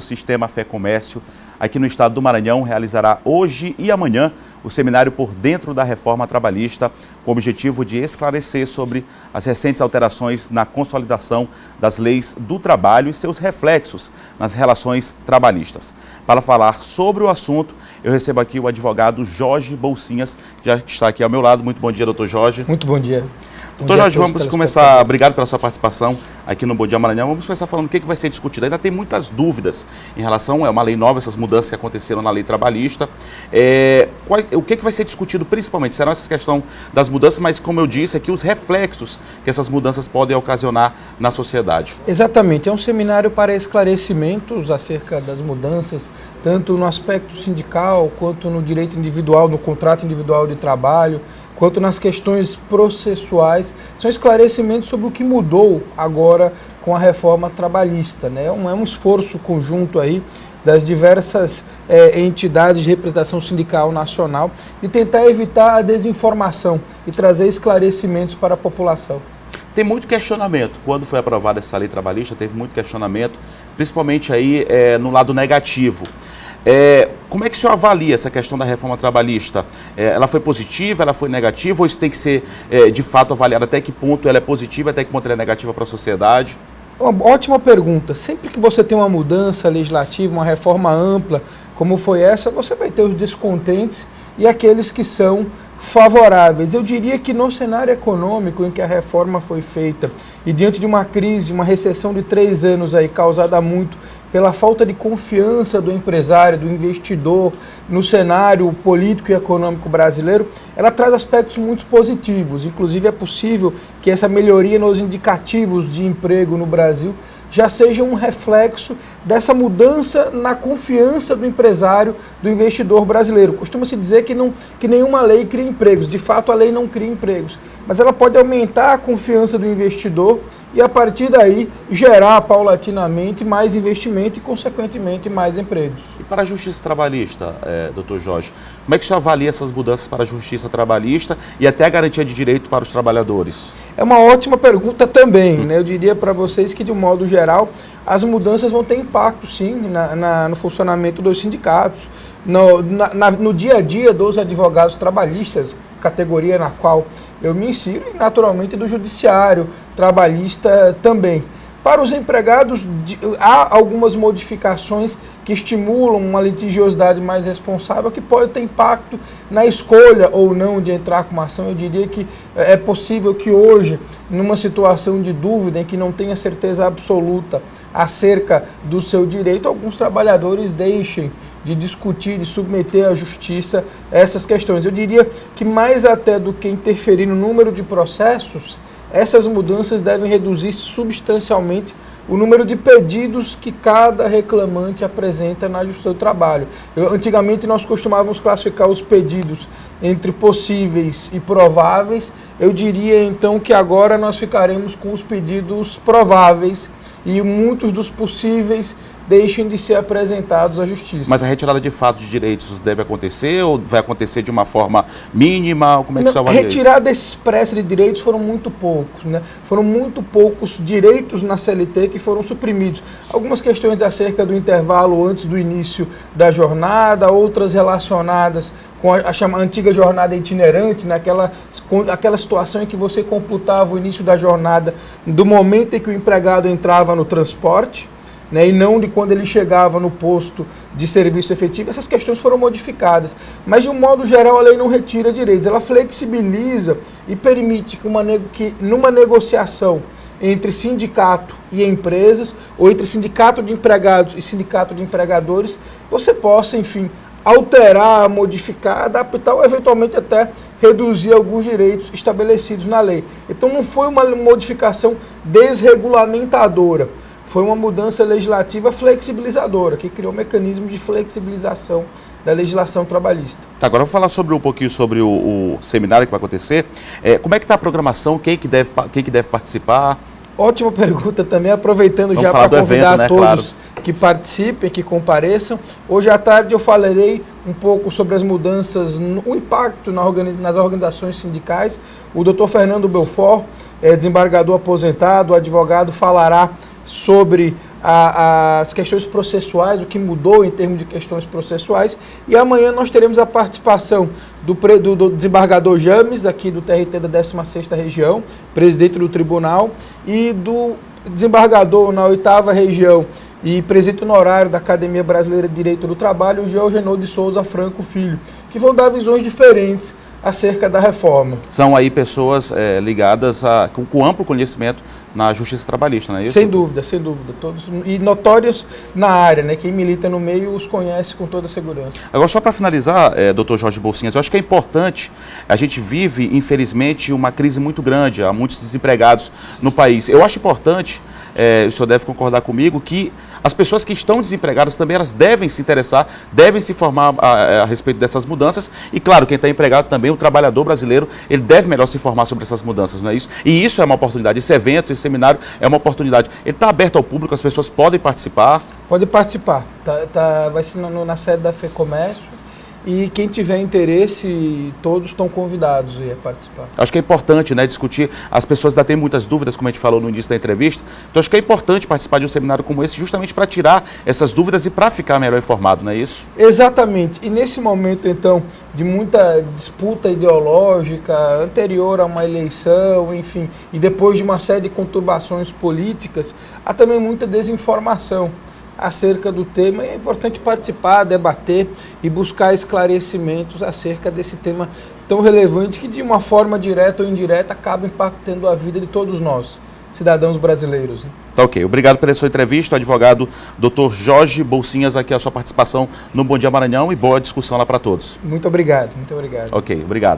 Sistema Fé Comércio, aqui no estado do Maranhão, realizará hoje e amanhã o seminário Por Dentro da Reforma Trabalhista, com o objetivo de esclarecer sobre as recentes alterações na consolidação das leis do trabalho e seus reflexos nas relações trabalhistas. Para falar sobre o assunto, eu recebo aqui o advogado Jorge Bolsinhas, que já está aqui ao meu lado. Muito bom dia, doutor Jorge. Muito bom dia. Doutor Jorge, vamos começar, obrigado pela sua participação aqui no Bom Dia Maranhão. Vamos começar falando o que vai ser discutido. Ainda tem muitas dúvidas em relação, é uma lei nova, essas mudanças que aconteceram na lei trabalhista. O que vai ser discutido principalmente? Será essa questão das mudanças, mas como eu disse aqui, os reflexos que essas mudanças podem ocasionar na sociedade. Exatamente, é um seminário para esclarecimentos acerca das mudanças, tanto no aspecto sindical, quanto no direito individual, no contrato individual de trabalho, quanto nas questões processuais. São esclarecimentos sobre o que mudou agora com a reforma trabalhista, né? É um esforço conjunto aí das diversas entidades de representação sindical nacional de tentar evitar a desinformação e trazer esclarecimentos para a população. Tem muito questionamento. Quando foi aprovada essa lei trabalhista, teve muito questionamento, principalmente aí no lado negativo. Como é que o senhor avalia essa questão da reforma trabalhista? Ela foi positiva, ela foi negativa, ou isso tem que ser, de fato, avaliado até que ponto ela é positiva, até que ponto ela é negativa para a sociedade? Uma ótima pergunta. Sempre que você tem uma mudança legislativa, uma reforma ampla, como foi essa, você vai ter os descontentes e aqueles que são favoráveis. Eu diria que no cenário econômico em que a reforma foi feita e diante de uma crise, uma recessão de 3 anos aí causada muito pela falta de confiança do empresário, do investidor no cenário político e econômico brasileiro, ela traz aspectos muito positivos. Inclusive é possível que essa melhoria nos indicativos de emprego no Brasil já seja um reflexo dessa mudança na confiança do empresário, do investidor brasileiro. Costuma-se dizer que nenhuma lei cria empregos. De fato, a lei não cria empregos, mas ela pode aumentar a confiança do investidor e, a partir daí, gerar paulatinamente mais investimento e, consequentemente, mais empregos. E para a justiça trabalhista, doutor Jorge, como é que o senhor avalia essas mudanças para a justiça trabalhista e até a garantia de direito para os trabalhadores? É uma ótima pergunta também, né? Eu diria para vocês que, de um modo geral, as mudanças vão ter impacto, sim, no funcionamento dos sindicatos, no dia a dia dos advogados trabalhistas, categoria na qual eu me insiro, e naturalmente do judiciário trabalhista também. Para os empregados, há algumas modificações que estimulam uma litigiosidade mais responsável, que pode ter impacto na escolha ou não de entrar com uma ação. Eu diria que é possível que hoje, numa situação de dúvida, em que não tenha certeza absoluta acerca do seu direito, alguns trabalhadores deixem de discutir, de submeter à justiça essas questões. Eu diria que mais até do que interferir no número de processos, essas mudanças devem reduzir substancialmente o número de pedidos que cada reclamante apresenta na Justiça do Trabalho. Antigamente nós costumávamos classificar os pedidos entre possíveis e prováveis. Eu diria então que agora nós ficaremos com os pedidos prováveis e muitos dos possíveis deixem de ser apresentados à Justiça. Mas a retirada de fato de direitos deve acontecer ou vai acontecer de uma forma mínima? Como é que você avalia isso? Retirada expressa de direitos foram muito poucos, né? Foram muito poucos direitos na CLT que foram suprimidos. Algumas questões acerca do intervalo antes do início da jornada, outras relacionadas com a antiga jornada itinerante, aquela situação em que você computava o início da jornada do momento em que o empregado entrava no transporte, né, e não de quando ele chegava no posto de serviço efetivo. Essas questões foram modificadas, mas de um modo geral a lei não retira direitos, ela flexibiliza e permite que numa negociação entre sindicato e empresas, ou entre sindicato de empregados e sindicato de empregadores, você possa, enfim, alterar, modificar, adaptar ou eventualmente até reduzir alguns direitos estabelecidos na lei. Então não foi uma modificação desregulamentadora, foi uma mudança legislativa flexibilizadora, que criou um mecanismo de flexibilização da legislação trabalhista. Tá, agora vamos falar um pouquinho sobre o seminário que vai acontecer. Como é que está a programação? Quem que deve participar? Ótima pergunta também, aproveitando já para convidar evento, todos que participem, que compareçam. Hoje à tarde eu falarei um pouco sobre as mudanças, o impacto nas organizações sindicais. O Dr. Fernando Belfort, desembargador aposentado, advogado, falará sobre as questões processuais, o que mudou em termos de questões processuais. E amanhã nós teremos a participação do desembargador James, aqui do TRT da 16ª Região, presidente do tribunal, e do desembargador na 8ª Região e presidente honorário da Academia Brasileira de Direito do Trabalho, o Georgenor de Souza Franco Filho, que vão dar visões diferentes acerca da reforma. São aí pessoas ligadas com amplo conhecimento na justiça trabalhista, não é isso? Sem dúvida, todos e notórios na área, né? Quem milita no meio os conhece com toda segurança. Agora, só para finalizar, doutor Jorge Bolsinhas, eu acho que é importante, a gente vive, infelizmente, uma crise muito grande, há muitos desempregados no país. Eu acho importante, o senhor deve concordar comigo, que as pessoas que estão desempregadas também elas devem se interessar, devem se informar a respeito dessas mudanças e, claro, quem está empregado também, o trabalhador brasileiro, ele deve melhor se informar sobre essas mudanças, não é isso? E isso é uma oportunidade, esse evento, esse seminário é uma oportunidade. Ele está aberto ao público, as pessoas podem participar? Pode participar, vai ser na sede da FEComércio. E quem tiver interesse, todos estão convidados a participar. Acho que é importante, né, discutir. As pessoas ainda têm muitas dúvidas, como a gente falou no início da entrevista. Então acho que é importante participar de um seminário como esse, justamente para tirar essas dúvidas e para ficar melhor informado, não é isso? Exatamente. E nesse momento, então, de muita disputa ideológica, anterior a uma eleição, enfim, e depois de uma série de conturbações políticas, há também muita desinformação acerca do tema. É importante participar, debater e buscar esclarecimentos acerca desse tema tão relevante que, de uma forma direta ou indireta, acaba impactando a vida de todos nós, cidadãos brasileiros. Tá ok. Obrigado pela sua entrevista, advogado Dr. Jorge Bolsinhas, aqui a sua participação no Bom Dia Maranhão e boa discussão lá para todos. Muito obrigado, muito obrigado. Ok, obrigado.